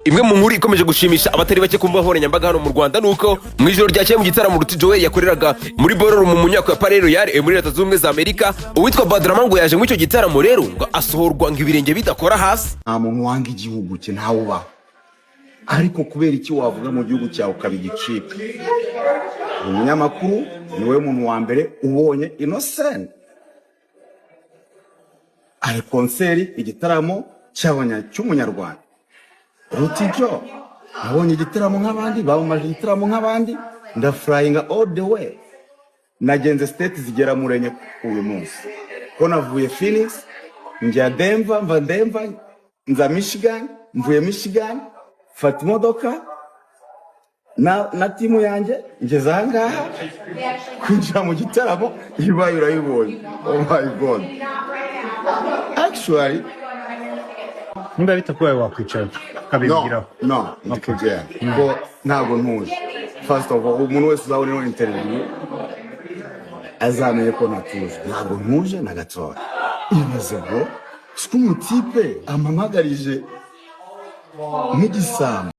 Imwe mu nkuru ikomeje gushimisha abatari bake kumva nkoranyambaga hano mu Rwanda nuko mu ijoro ryakeye mu gitaramo Ruti Joel yakoreraga muri Ballroom mu nyubako ya Palais Royal muri Leta Zunze Ubumwe za Amerika. Uwitwa Badrama ngo yaje mu icyo gitaramo rero ngo asohorwa ngo ibirenge bidakora hasi. Nta muntu wanga igihugu cye ntawubaho, ariko kubera iki wavuga mu gihugu cyawe ukabigicika? Umunyamakuru niwe muntu wa mbere ubonye Innocent ari konseri igitaramo cy'umunyarwanda. Ruti Joel nabonye igitaramo nk'abandi, bawumaje igitaramo nk'abandi, ndaflyinga all the way, nagenze state zigera murenye uyu munsi ko navuye Phoenix njya Denver, mva Denver nza Michigan, mvuye Michigan fata imodoka na timu yanjye ngeze ahangaha kwinjira mu gitaramo ibaye urayibonye. Oh my God, actually Nimba bitakubaye wakwicara kabibwiraho. No, ndikujya ngo ntabwo ntuje. First of all, umuntu wese uzabona ino interview azamenye ko natuje, ntabwo ntuje na gatoya. Ibaze ngo umutipe amamagarije nk'igisambo